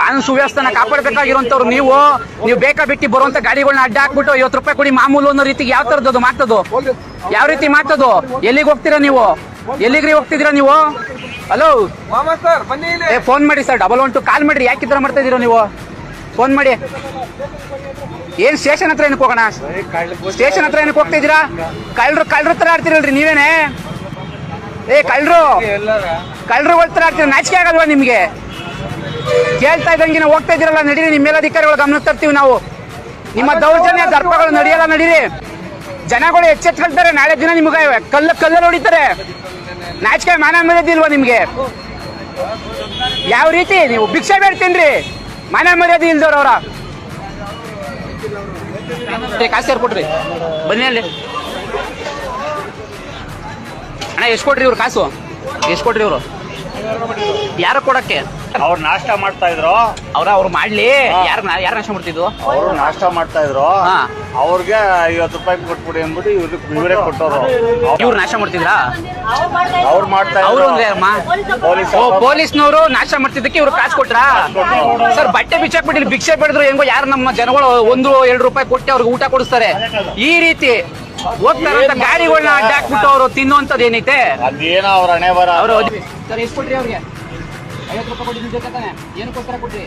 ಕಾನೂನು ಸುವ್ಯವಸ್ಥೆನ ಕಾಪಾಡಬೇಕಾಗಿರುವಂತವ್ರು ನೀವು ಬೇಕಾ ಬಿಟ್ಟು ಬರುವಂತ ಗಾಡಿಗಳನ್ನ ಅಡ್ಡ ಹಾಕ್ಬಿಟ್ಟು 50 ರೂಪಾಯಿ ಕೊಡಿ ಮಾಮೂಲು ಅನ್ನೋ ರೀತಿಗೆ ಯಾವ ತರದ್ದು ಮಾತದು? ಯಾವ ರೀತಿ ಮಾತದು? ಎಲ್ಲಿಗೆ ಹೋಗ್ತೀರಾ ನೀವು? ಎಲ್ಲಿಗ್ರಿ ಹೋಗ್ತಿದ್ದೀರಾ ನೀವು? ಹಲೋ ಫೋನ್ ಮಾಡಿ ಸರ್, 112 ಕಾಲ್ ಮಾಡ್ರಿ. ಯಾಕೆ ಈ ತರ ಮಾಡ್ತಾ ಇದೀರೋ ನೀವು? ಫೋನ್ ಮಾಡಿ. ಏನ್ ಸ್ಟೇಷನ್ ಹತ್ರ ಏನಕ್ಕೆ ಹೋಗೋಣ? ಸ್ಟೇಷನ್ ಹತ್ರ ಏನಕ್ಕೆ ಹೋಗ್ತಾ ಇದೀರಾ? ಕಳ್ರ ತರ ಆಡ್ತಿರಲ್ರಿ ನೀವೇನೆ? ಕಳ್ರು ತರ ಆಡ್ತೀರ, ನಾಚಿಕೆ ಆಗಲ್ವಾ ನಿಮ್ಗೆ? ಕೇಳ್ತಾ ಇದ್ದಂಗೆ ಹೋಗ್ತಾ ಇದೀರಲ್ಲ, ನಡೀರಿ. ನಿಮ್ಮ ಮೇಲಧಿಕಾರಿಗಳು ಗಮನ ತರ್ತೀವಿ ನಾವು. ನಿಮ್ಮ ದೌರ್ಜನ್ಯ ದರ್ಪಗಳು ನಡೆಯಲ್ಲ, ನಡೀರಿ. ಜನಗಳು ಎಚ್ಚೆತ್ಕೊಳ್ತಾರೆ, ನಾಳೆ ದಿನ ನಿಮ್ಗೆ ಕಲ್ಲಲ್ಲಿ ಹೊಡಿತಾರೆ. ನಾಚಿಕೆ ಮಾನ ಮರ್ಯಾದಿಲ್ವಾ ನಿಮ್ಗೆ? ಯಾವ ರೀತಿ ನೀವು ಭಿಕ್ಷೆ ಬೇಡ್ತೀನ್ರಿ? ಮಾನ ಮರ್ಯಾದೆ ಇಲ್ದವ್ರವ್ರ ಕಾಸು ಸೇರ್ಕೊಟ್ರಿ, ಬನ್ನಿ ಅಲ್ಲಿ. ಅಣ್ಣ ಎಷ್ಟು ಕೊಟ್ರಿ ಇವ್ರು ಕಾಸು? ಎಷ್ಟು ಕೊಟ್ರಿ ಇವ್ರು? ಯಾರು ಕೊಡಕ್ಕೆ? ಅವ್ರು ನಾಷ್ಟ ಮಾಡ್ತಾ ಇದ್ರು. ಅವ್ರು ಮಾಡ್ಲಿ. ಯಾರು ನಾಷ್ಟ ಮಾಡ್ತಿದ್ರು? ಅವರು ನಾಷ್ಟ ಮಾಡ್ತಾ ಇದ್ರು. ಅವ್ರಿಗೆ 50 ರೂಪಾಯಿ ಕೊಟ್ಬಿಡಿ ಅಂದ್ಬಿಟ್ಟು ಇವರೇ ಕೊಟ್ಟವ್ರು. ಇವ್ರು ನಾಷ್ಟ ಮಾಡ್ತಿದ್ರಾ? ಅವ್ರು ಮಾಡ್ತಾ ಅವರು ಅಂದ್ರೆ ಪೊಲೀಸ್ನವರು ನಾಷ್ಟ ಮಾಡ್ತಿದ್ದಕ್ಕೆ ಇವ್ರು ಕಾಸು ಕೊಟ್ರಾ? ಸರ್, ಬಟ್ಟೆ ಬಿಚ್ಚಾಕ್ಬಿಟ್ಟು ಭಿಕ್ಷೆ ಬೆಳೆದ್ರು ಹೆಂಗೋ ಯಾರು ನಮ್ಮ ಜನಗಳು 1-2 ರೂಪಾಯಿ ಕೊಟ್ಟು ಅವ್ರಿಗೆ ಊಟ ಕೊಡಿಸ್ತಾರೆ. ಈ ರೀತಿ ಹೋಗ್ತಾರಂತ ಗಾಡಿಗಳನ್ನ ಅಡ್ಡ ಹಾಕ್ಬಿಟ್ಟು ಅವರು ತಿನ್ನುವಂತದ್ದು ಏನೈತೆ? ಅದೇನೋ ಅವ್ರ ಹಣೆ ಬರ. ಸರ್, ಎಷ್ಟು ಕೊಟ್ರಿ ಅವ್ರಿಗೆ? 50 ರೂಪಾಯಿ ಕೊಟ್ಟಿದ್ದು ಏನಕ್ಕೋಸ್ಕರ ಕೊಟ್ರಿ?